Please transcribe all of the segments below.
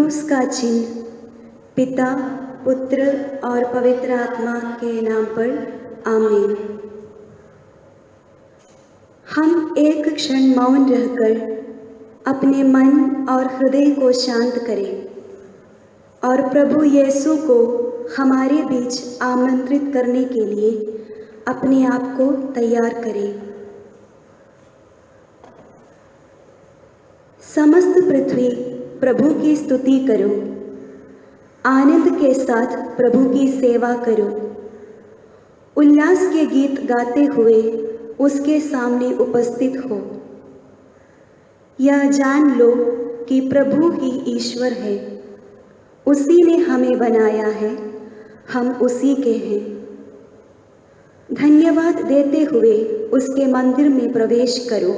क्रूस का चिन्ह। पिता, पुत्र और पवित्र आत्मा के नाम पर आमीन। हम एक क्षण मौन रहकर अपने मन और हृदय को शांत करें और प्रभु यीशु को हमारे बीच आमंत्रित करने के लिए अपने आप को तैयार करें। समस्त पृथ्वी प्रभु की स्तुति करो, आनंद के साथ प्रभु की सेवा करो, उल्लास के गीत गाते हुए उसके सामने उपस्थित हो। यह जान लो कि प्रभु ही ईश्वर है, उसी ने हमें बनाया है, हम उसी के हैं। धन्यवाद देते हुए उसके मंदिर में प्रवेश करो,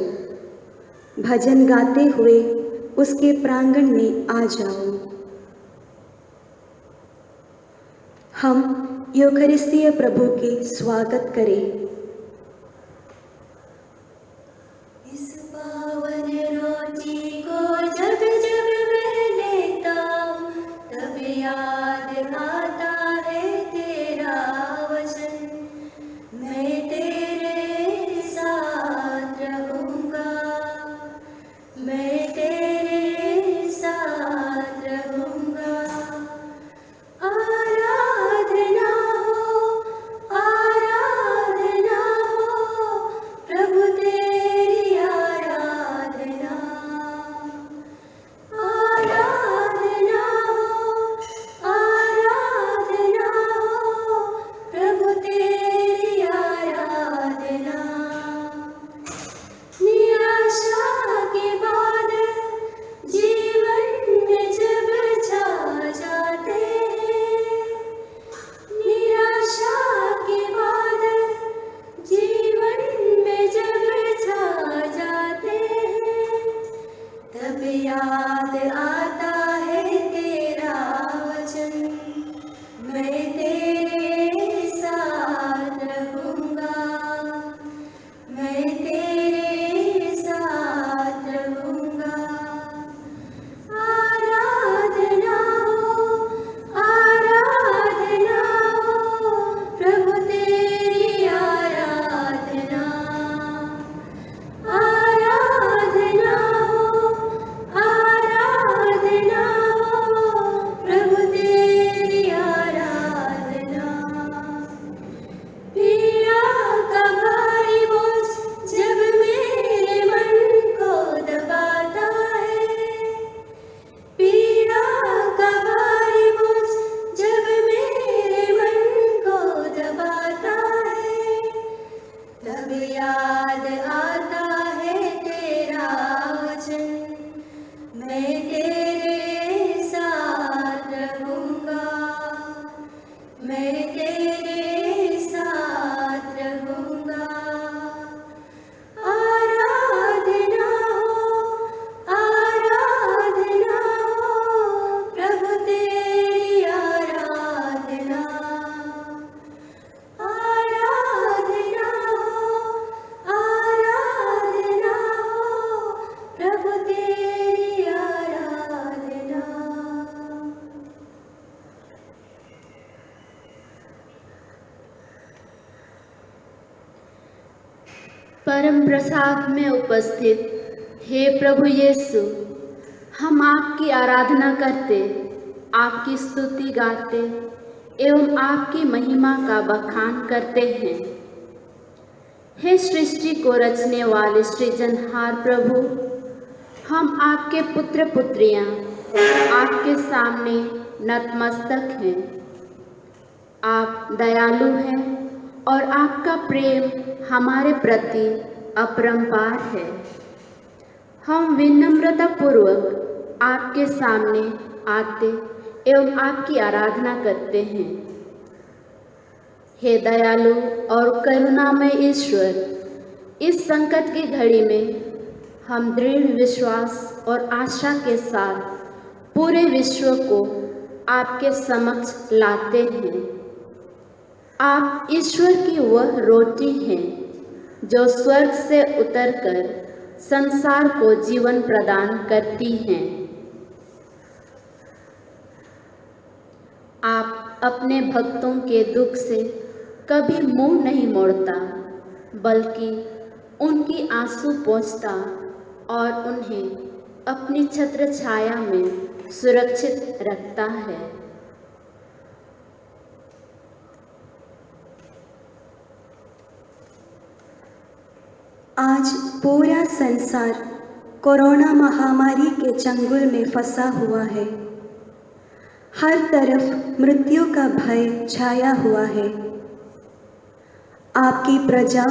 भजन गाते हुए उसके प्रांगण में आ जाओ। हम यूखरिस्तीय प्रभु की स्वागत करें। इस पावन रोटी को जब जब मैं लेता हूँ, तब याद आता है तेरा वचन। मैं तेरे साथ रहूँगा, मैं तेरे साथ रहूँगा। आराधना हो प्रभु तेरी आराधना। आराधना हो प्रभु तेरी आराधना। निराशा के बाद जीवन में जब छा जाते हैं, निराशा के बाद जीवन में जब छा जाते हैं, तब याद आता है तेरा वचन। मैं तेरे साथ रहूँगा, मैं तेरे साथ रहूँगा। आराधना हो प्रभु तेरी आराधना। आराधना हो प्रभु तेरी आराधना। पीड़ा का भारी बोझ जब मेरे मन को दबाता है, पीड़ा का भारी बोझ जब मेरे मन को दबाता है, तब याद आता है तेरा वचन। मैं तेरे साथ रहूँगा, मैं तेरे साथ रहूँगा। आराधना हो प्रभु तेरी आराधना। आराधना हो प्रभु तेरी आराधना। परम प्रसाद में उपस्थित हे प्रभु यीशु, हम आपकी आराधना करते, आपकी स्तुति गाते एवं आपकी महिमा का बखान करते हैं। हे सृष्टि को रचने वाले सृजनहार प्रभु, हम आपके पुत्र पुत्रियां आपके सामने नतमस्तक हैं। आप दयालु हैं और आपका प्रेम हमारे प्रति अपरंपार है। हम विनम्रता पूर्वक आपके सामने आते एवं आपकी आराधना करते हैं। हे दयालु और करुणामय ईश्वर, इस संकट की घड़ी में हम दृढ़ विश्वास और आशा के साथ पूरे विश्व को आपके समक्ष लाते हैं। आप ईश्वर की वह रोटी हैं जो स्वर्ग से उतरकर संसार को जीवन प्रदान करती हैं। अपने भक्तों के दुख से कभी मुंह नहीं मोड़ता, बल्कि उनकी आंसू पोंछता और उन्हें अपनी छत्र छाया में सुरक्षित रखता है। आज पूरा संसार कोरोना महामारी के चंगुल में फंसा हुआ है। हर तरफ मृत्यु का भय छाया हुआ है। आपकी प्रजा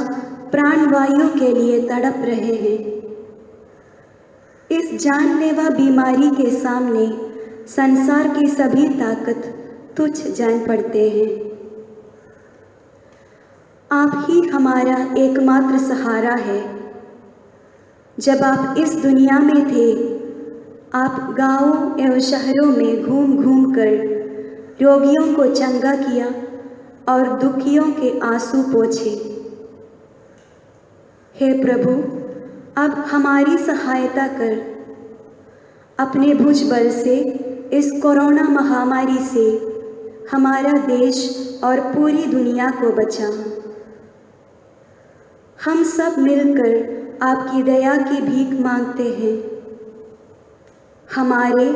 प्राणवायु के लिए तड़प रहे हैं। इस जानलेवा बीमारी के सामने संसार की सभी ताकत तुच्छ जान पड़ते हैं। आप ही हमारा एकमात्र सहारा है। जब आप इस दुनिया में थे, आप गांवों एवं शहरों में घूम घूम कर रोगियों को चंगा किया और दुखियों के आंसू पोंछे। हे प्रभु, अब हमारी सहायता कर। अपने भुजबल से इस कोरोना महामारी से हमारा देश और पूरी दुनिया को बचा। हम सब मिलकर आपकी दया की भीख मांगते हैं। हमारे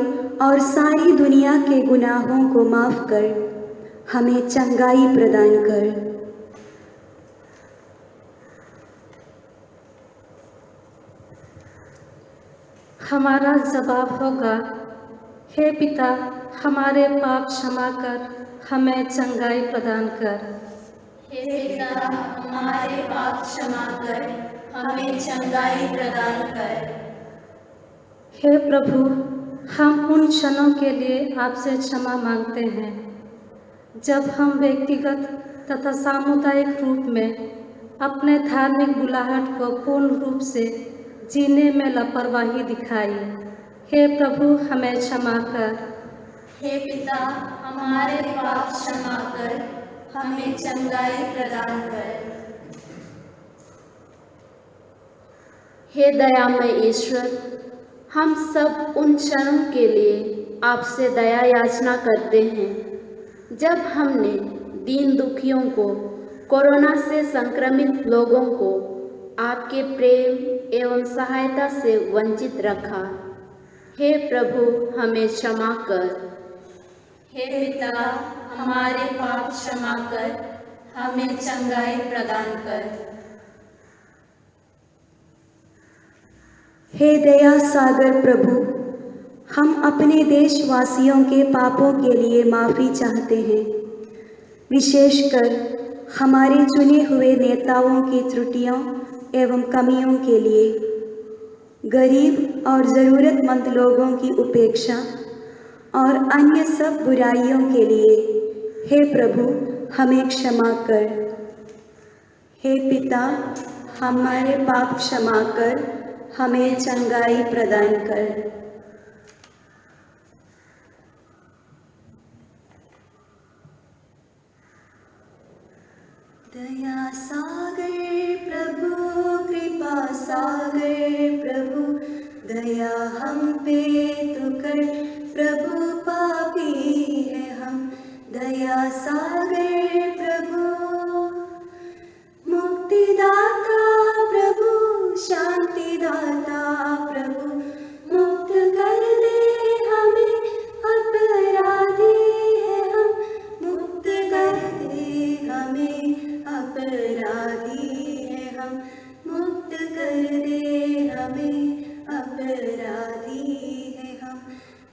और सारी दुनिया के गुनाहों को माफ कर हमें चंगाई प्रदान कर। हमारा जवाब होगा, हे पिता, हमारे पाप क्षमा कर हमें चंगाई प्रदान कर। हे पिता, हमारे पाप क्षमा कर हमें चंगाई प्रदान कर। हे प्रभु, हम उन क्षणों के लिए आपसे क्षमा मांगते हैं जब हम व्यक्तिगत तथा सामुदायिक रूप में अपने धार्मिक बुलाहट को पूर्ण रूप से जीने में लापरवाही दिखाई। हे प्रभु, हमें क्षमा कर। हे पिता, हमारे पाप क्षमा कर हमें चंगाई प्रदान कर। हे दयामय ईश्वर, हम सब उन क्षणों के लिए आपसे दया याचना करते हैं जब हमने दीन दुखियों को, कोरोना से संक्रमित लोगों को आपके प्रेम एवं सहायता से वंचित रखा। हे प्रभु, हमें क्षमा कर। हे पिता, हमारे पाप क्षमा कर हमें चंगाई प्रदान कर। हे दया सागर प्रभु, हम अपने देशवासियों के पापों के लिए माफ़ी चाहते हैं, विशेषकर हमारे चुने हुए नेताओं की त्रुटियों एवं कमियों के लिए, गरीब और ज़रूरतमंद लोगों की उपेक्षा और अन्य सब बुराइयों के लिए। हे प्रभु, हमें क्षमा कर। हे पिता, हमारे पाप क्षमा कर हमें चंगाई प्रदान कर। दया सागर प्रभु, कृपा सागर प्रभु, दया हम पे तू कर। प्रभु, पापी है हम। दया सागर प्रभु, मुक्तिदाता प्रभु, शांतिदाता प्रभु, मुक्त कर दे हमें, अपराधी है हम। मुक्त कर दे हमें, अपराधी है हम। मुक्त कर दे हमें, अपराधी है हम।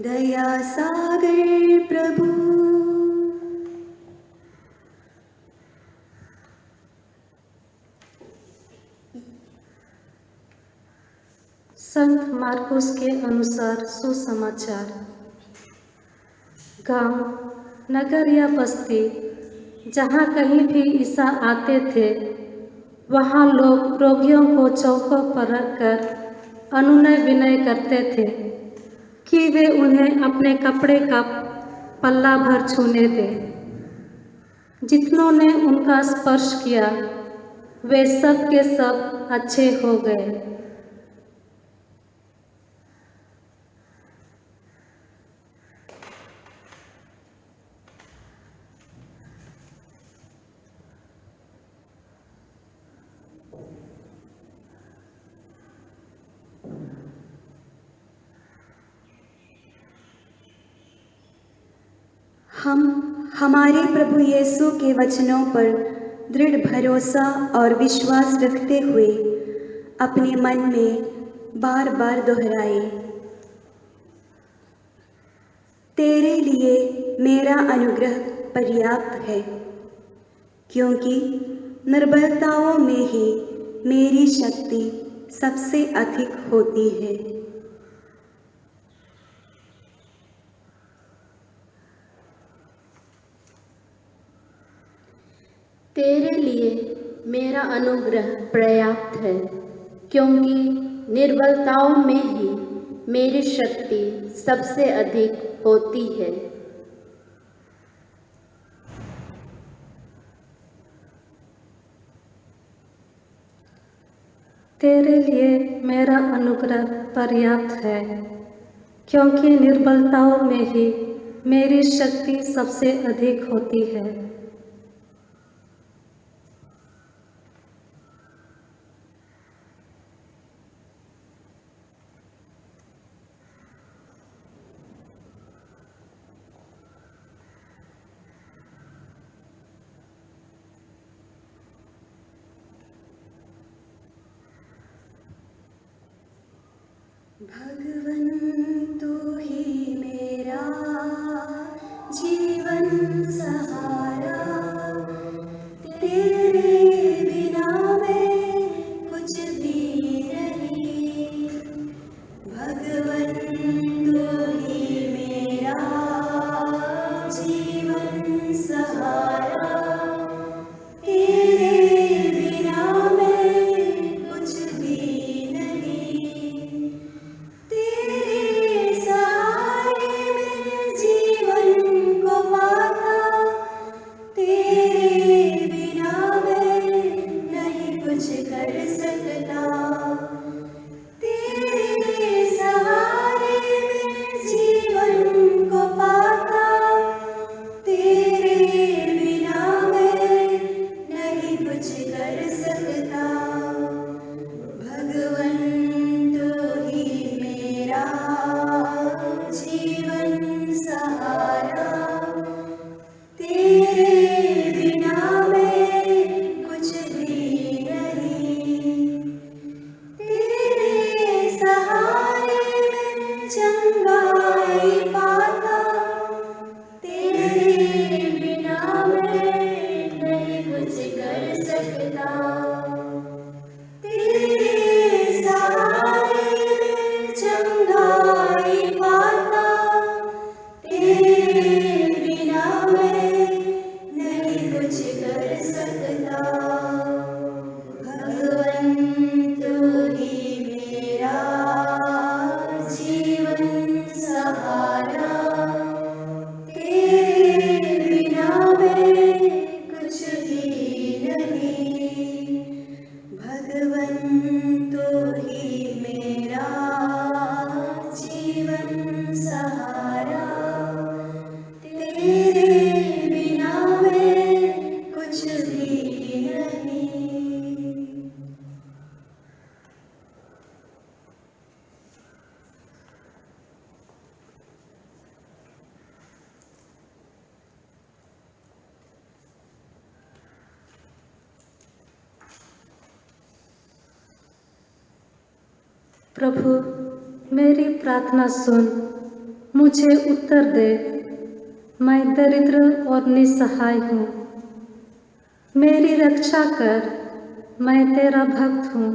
दया सागर प्रभु। संत मार्कुस के अनुसार सुसमाचार। गांव, नगर या बस्ती, जहाँ कहीं भी ईसा आते थे, वहाँ लोग रोगियों को चौकों पर रखकर अनुनय विनय करते थे कि वे उन्हें अपने कपड़े का पल्ला भर छूने दें। जितनों ने उनका स्पर्श किया, वे सब के सब अच्छे हो गए। हम हमारे प्रभु यीशु के वचनों पर दृढ़ भरोसा और विश्वास रखते हुए अपने मन में बार बार दोहराए, तेरे लिए मेरा अनुग्रह पर्याप्त है, क्योंकि निर्बलताओं में ही मेरी शक्ति सबसे अधिक होती है। तेरे लिए मेरा अनुग्रह पर्याप्त है, क्योंकि निर्बलताओं में ही मेरी शक्ति सबसे अधिक होती है। तेरे लिए मेरा अनुग्रह पर्याप्त है, क्योंकि निर्बलताओं में ही मेरी शक्ति सबसे अधिक होती है। भगवन तू ही मेरा जीवन सहारा, तेरे बिना मैं कुछ भी नहीं। भगवन तू ही मेरा जीवन सहारा, तेरे बिना मैं कुछ भी नहीं। तेरे सहारे में जीवन को पाता, तेरे बिना मैं नहीं कुछ कर सकता। तेरे सहारे में जीवन को पाता, तेरे बिना मैं नहीं कुछ कर सकता। भगवन तू ही मेरा जीवन सहारा, तेरे बिना मैं कुछ भी नहीं। तेरे सहारे में चंगाई पाता, तेरे बिना मैं नहीं कुछ कर सकता। तेरे सहारे में चंगाई पाता, तेरे बिना मैं नहीं कुछ कर सकता। भगवन तू ही मेरा जीवन सहारा, तेरे बिना मैं कुछ भी नहीं। भगवन तू ही मेरा जीवन सहारा, तेरे बिना मैं कुछ भी नहीं। प्रभु, मेरी प्रार्थना सुन, मुझे उत्तर दे। मैं दरिद्र और निसहाय हूँ, मेरी रक्षा कर, मैं तेरा भक्त हूँ।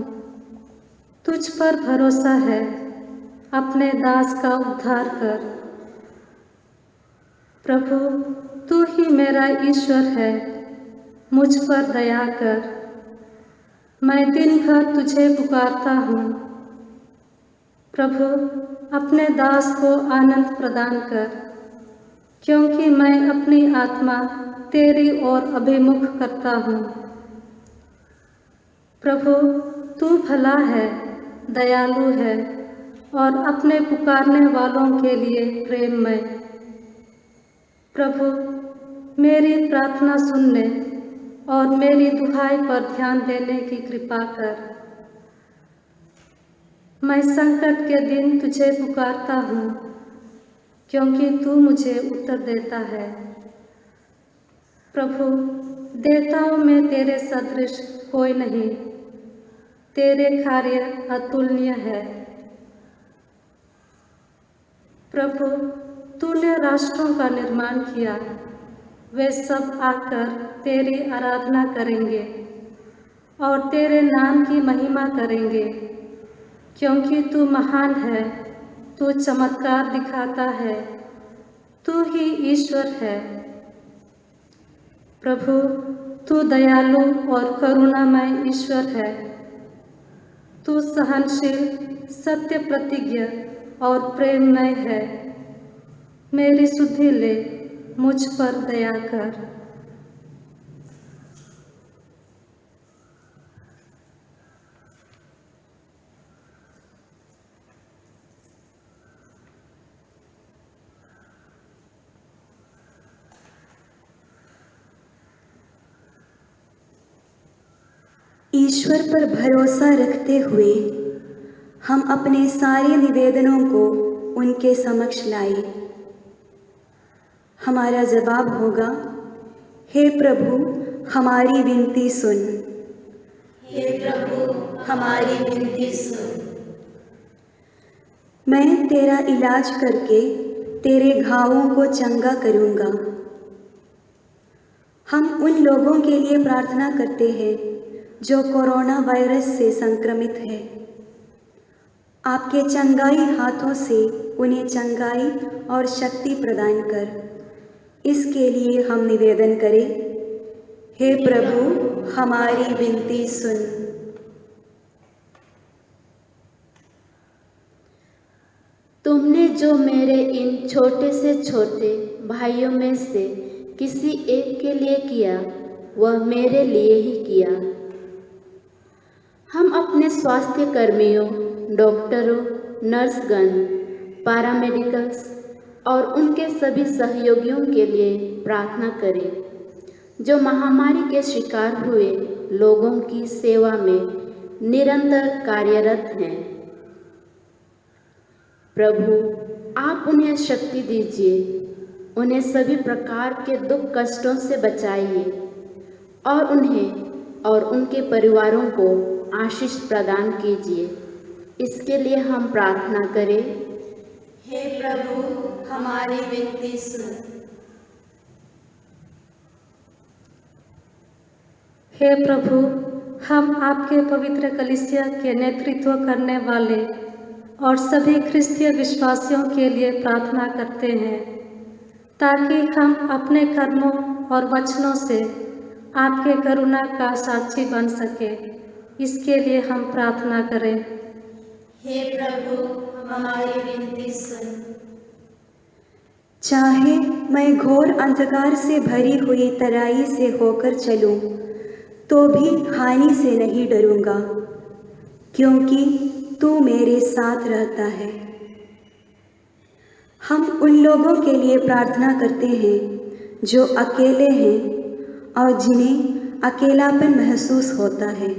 तुझ पर भरोसा है, अपने दास का उद्धार कर। प्रभु, तू ही मेरा ईश्वर है, मुझ पर दया कर। मैं दिन भर तुझे पुकारता हूँ। प्रभु, अपने दास को आनंद प्रदान कर, क्योंकि मैं अपनी आत्मा तेरी ओर अभिमुख करता हूँ। प्रभु, तू भला है, दयालु है और अपने पुकारने वालों के लिए प्रेममय। प्रभु, मेरी प्रार्थना सुनने और मेरी दुहाई पर ध्यान देने की कृपा कर। मैं संकट के दिन तुझे पुकारता हूँ, क्योंकि तू मुझे उत्तर देता है। प्रभु, देवताओं में तेरे सदृश कोई नहीं, तेरे कार्य अतुलनीय है। प्रभु, तूने राष्ट्रों का निर्माण किया, वे सब आकर तेरी आराधना करेंगे और तेरे नाम की महिमा करेंगे, क्योंकि तू महान है, तू चमत्कार दिखाता है, तू ही ईश्वर है। प्रभु, तू दयालु और करुणामय ईश्वर है, तू सहनशील, सत्य प्रतिज्ञ और प्रेममय है। मेरी सुधि ले, मुझ पर दया कर। ईश्वर पर भरोसा रखते हुए हम अपने सारे निवेदनों को उनके समक्ष लाए। हमारा जवाब होगा, हे प्रभु, हमारी विनती सुन। हे प्रभु, हमारी विनती सुन। मैं तेरा इलाज करके तेरे घावों को चंगा करूँगा। हम उन लोगों के लिए प्रार्थना करते हैं जो कोरोना वायरस से संक्रमित है। आपके चंगाई हाथों से उन्हें चंगाई और शक्ति प्रदान कर। इसके लिए हम निवेदन करें, हे प्रभु, हमारी विनती सुन। तुमने जो मेरे इन छोटे से छोटे भाइयों में से किसी एक के लिए किया, वह मेरे लिए ही किया। हम अपने स्वास्थ्य कर्मियों, डॉक्टरों, नर्सगण, पैरामेडिकल्स और उनके सभी सहयोगियों के लिए प्रार्थना करें, जो महामारी के शिकार हुए लोगों की सेवा में निरंतर कार्यरत हैं। प्रभु, आप उन्हें शक्ति दीजिए, उन्हें सभी प्रकार के दुख कष्टों से बचाइए और उन्हें और उनके परिवारों को आशीष प्रदान कीजिए। इसके लिए हम प्रार्थना करें, हे प्रभु, हमारी विनती सुन। हे प्रभु, हम आपके पवित्र कलीसिया के नेतृत्व करने वाले और सभी ख्रिस्तीय विश्वासियों के लिए प्रार्थना करते हैं, ताकि हम अपने कर्मों और वचनों से आपके करुणा का साक्षी बन सके। इसके लिए हम प्रार्थना करें, हे प्रभु, हमारी विनती सुन। चाहे मैं घोर अंधकार से भरी हुई तराई से होकर चलूं, तो भी हानि से नहीं डरूंगा, क्योंकि तू मेरे साथ रहता है। हम उन लोगों के लिए प्रार्थना करते हैं जो अकेले हैं और जिन्हें अकेलापन महसूस होता है।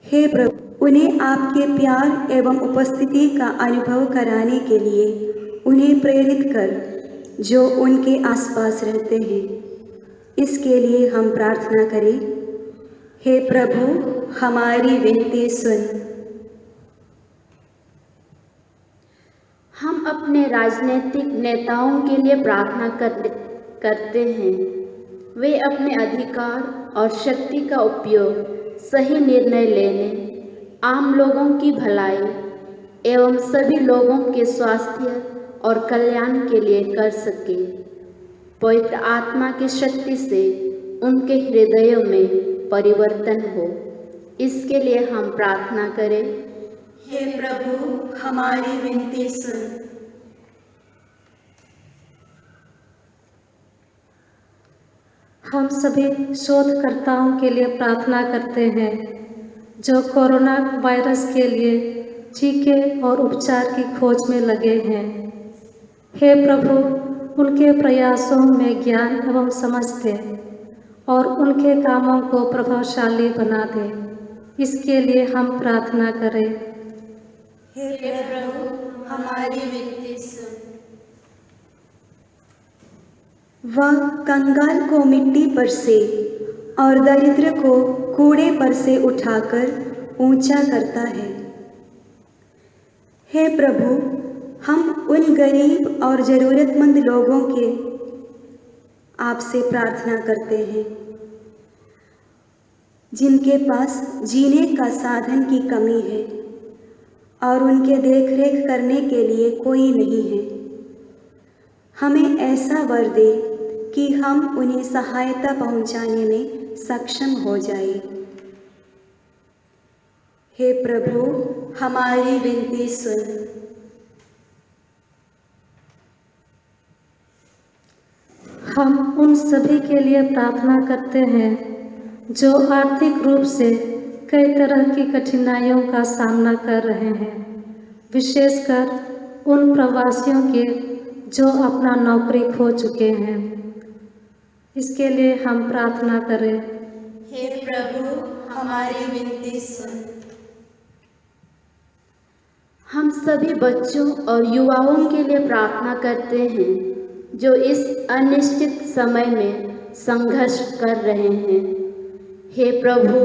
हे प्रभु, उन्हें आपके प्यार एवं उपस्थिति का अनुभव कराने के लिए उन्हें प्रेरित कर, जो उनके आसपास रहते हैं। इसके लिए हम प्रार्थना करें, हे प्रभु, हमारी विनती सुन। हम अपने राजनीतिक नेताओं के लिए प्रार्थना करते हैं। वे अपने अधिकार और शक्ति का उपयोग सही निर्णय लेने, आम लोगों की भलाई एवं सभी लोगों के स्वास्थ्य और कल्याण के लिए कर सके। पवित्र आत्मा की शक्ति से उनके हृदयों में परिवर्तन हो। इसके लिए हम प्रार्थना करें, हे प्रभु, हमारी विनती सुन। हम सभी शोधकर्ताओं के लिए प्रार्थना करते हैं जो कोरोना वायरस के लिए टीके और उपचार की खोज में लगे हैं। हे प्रभु, उनके प्रयासों में ज्ञान एवं समझ दे और उनके कामों को प्रभावशाली बना दे। इसके लिए हम प्रार्थना करें, हे प्रभु, हमारी विनती सुन। वह कंगाल को मिट्टी पर से और दरिद्र को कूड़े पर से उठाकर ऊंचा करता है। हे प्रभु, हम उन गरीब और ज़रूरतमंद लोगों के आपसे प्रार्थना करते हैं जिनके पास जीने का साधन की कमी है और उनके देखरेख करने के लिए कोई नहीं है। हमें ऐसा वर दे कि हम उन्हें सहायता पहुंचाने में सक्षम हो जाए। हे प्रभु, हमारी विनती सुन। हम उन सभी के लिए प्रार्थना करते हैं जो आर्थिक रूप से कई तरह की कठिनाइयों का सामना कर रहे हैं, विशेषकर उन प्रवासियों के जो अपना नौकरी खो चुके हैं। इसके लिए हम प्रार्थना करें। हे प्रभु, हमारी विनती सुन। हम सभी बच्चों और युवाओं के लिए प्रार्थना करते हैं जो इस अनिश्चित समय में संघर्ष कर रहे हैं। हे प्रभु,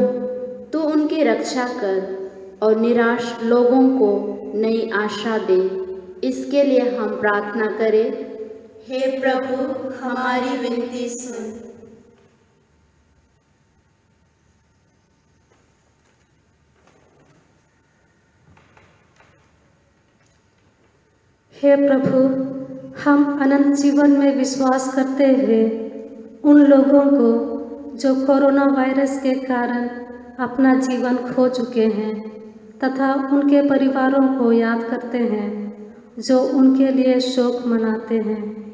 तू उनकी रक्षा कर और निराश लोगों को नई आशा दे। इसके लिए हम प्रार्थना करें। हे प्रभु, हमारी विनती सुन। हे प्रभु, हम अनंत जीवन में विश्वास करते हुए उन लोगों को जो कोरोना वायरस के कारण अपना जीवन खो चुके हैं तथा उनके परिवारों को याद करते हैं जो उनके लिए शोक मनाते हैं।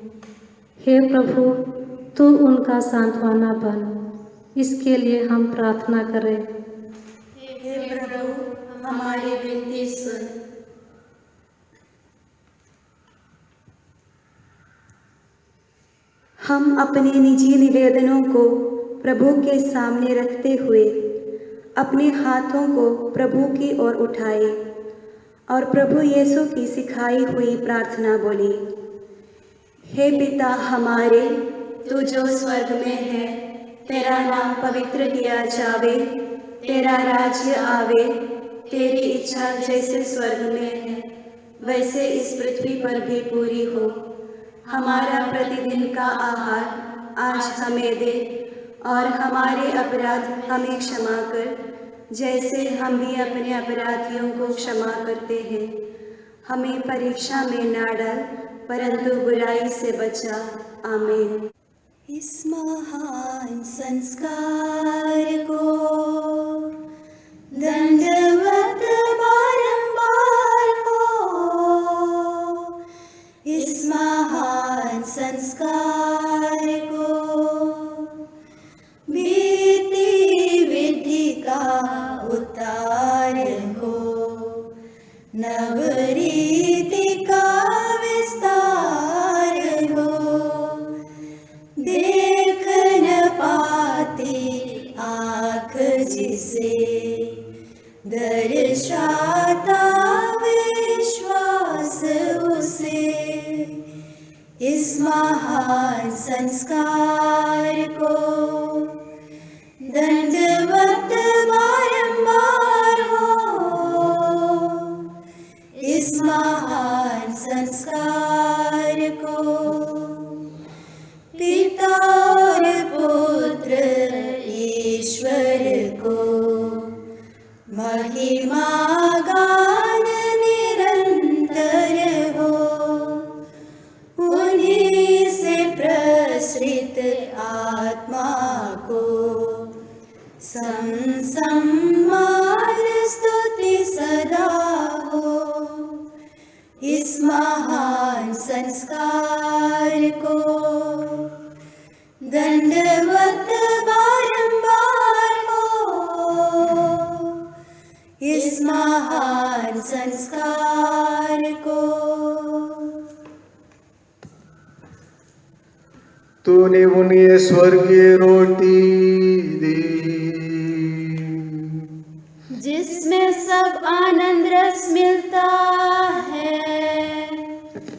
हे प्रभु, तू उनका सांत्वना बन। इसके लिए हम प्रार्थना करें। हे प्रभु, हमारी विनती सुन। हम अपने निजी निवेदनों को प्रभु के सामने रखते हुए अपने हाथों को प्रभु की ओर उठाए और प्रभु यीशु की सिखाई हुई प्रार्थना बोले। हे पिता हमारे, तू जो स्वर्ग में है, तेरा नाम पवित्र किया जावे, तेरा राज्य आवे, तेरी इच्छा जैसे स्वर्ग में है वैसे इस पृथ्वी पर भी पूरी हो। हमारा प्रतिदिन का आहार आज हमें दे और हमारे अपराध हमें क्षमा कर जैसे हम भी अपने अपराधियों को क्षमा करते हैं। हमें परीक्षा में ना डाल परंतु बुराई से बचा। आमीन। इस महान संस्कार को दंडवत बारंबार हो। इस महान संस्कार को बीती विधि का उतार हो। नव रीति का विस्तार हो। देख न पाती आँख जिसे दर्शाता विश्वास उसे। इस महान संस्कार को दंडवत बारंबार हो। इस महान संस्कार को पिता और पुत्र ईश्वर को महिमा गान निरंतर हो। उन्हीं से प्रसृत आत्मा को सम्मान स्तुति सदा हो। इस महान संस्कार को दंडवत बारंबार हो। इस महान संस्कार को तूने उन्हें स्वर्गीय रोटी दी जिसमें सब आनंद रस मिलता है।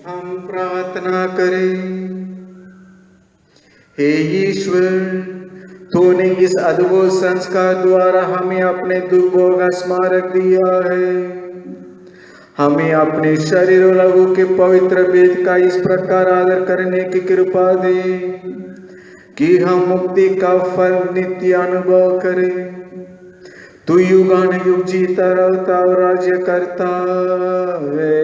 हम प्रार्थना करें। हे ईश्वर, तूने इस अद्भुत संस्कार द्वारा हमें अपने दुखों का स्मारक दिया है। हमें अपने शरीर और लहू के पवित्र वेद का इस प्रकार आदर करने की कृपा दे कि हम मुक्ति का फल नित्य अनुभव करें। तू युगानुयुग जीता रहता और राज्य करता है।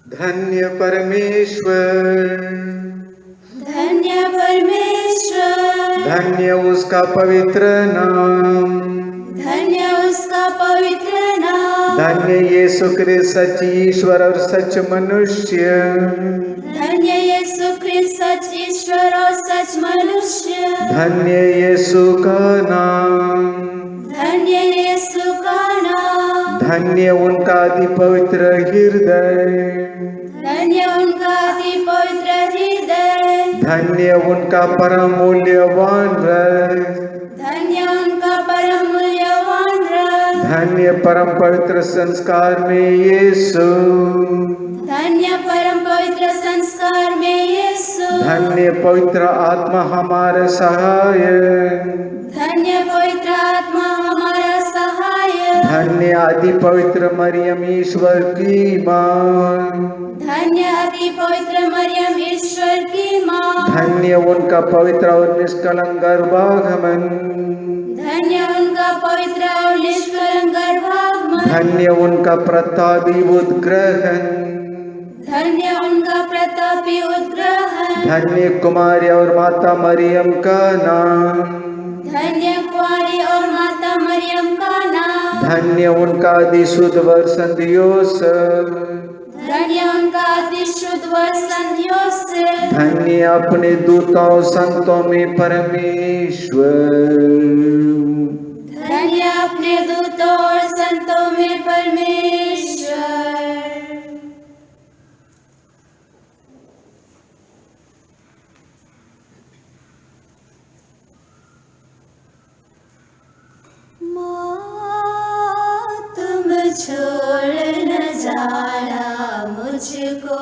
धन्य परमेश्वर, धन्य परमेश्वर, धन्य उसका पवित्र नाम, धन्य उसका पवित्र नाम, धन्य यीशु क्रिस्त सच ईश्वर और सच मनुष्य, धन्य यीशु क्रिस्त सच ईश्वर और सच मनुष्य, धन्य यीशु का नाम, धन्य यीशु का नाम, धन्य उनका अति पवित्र हृदय, धन्य उनका अति पवित्र हृदय, धन्य उनका परम मूल्यवान रस, धन्य उनका परम मूल्यवान रस, धन्य परम पवित्र संस्कार में यीशु, धन्य परम पवित्र संस्कार में यीशु, धन्य पवित्र आत्मा हमारा सहायक, धन्य पवित्र आत्मा हमारा सहायक, धन्य अति पवित्र मरियम ईश्वर की माँ, धन्य अति पवित्र मरियम ईश्वर की माँ, धन्य उनका पवित्र और निष्कलंक गर्भागमन, धन्य उनका पवित्र और निष्कलंक गर्भागमन, धन्य उनका प्रतापी उद्ग्रहण, धन्य उनका प्रतापी उद्ग्रहण, धन्य कुमारी और माता मरियम का नाम, धन्य कुंवारी और माता मरियम का नाम, धन्य उनका अधिशुद्ध वर्षण योसेफ, धन्य उनका अति शुद्ध वर्षण योसेफ, धन्य अपने दूतों संतों में परमेश्वर, धन्य अपने दूतों और संतों में परमेश्वर। तुम छोड़ न जाना मुझको,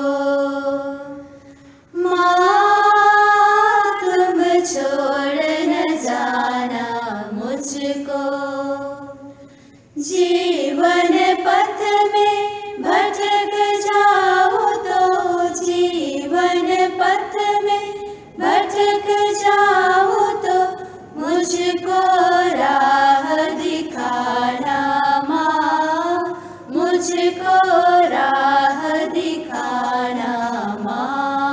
तुम छोड़ न जाना मुझको, जीवन पथ में भटक जाओ तो, जीवन पथ में भटक जाओ तो, मुझको राह दिखाना माँ, मुझको राह दिखाना माँ,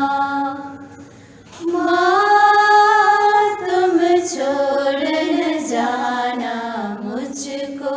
तुम छोड़ न जाना मुझको।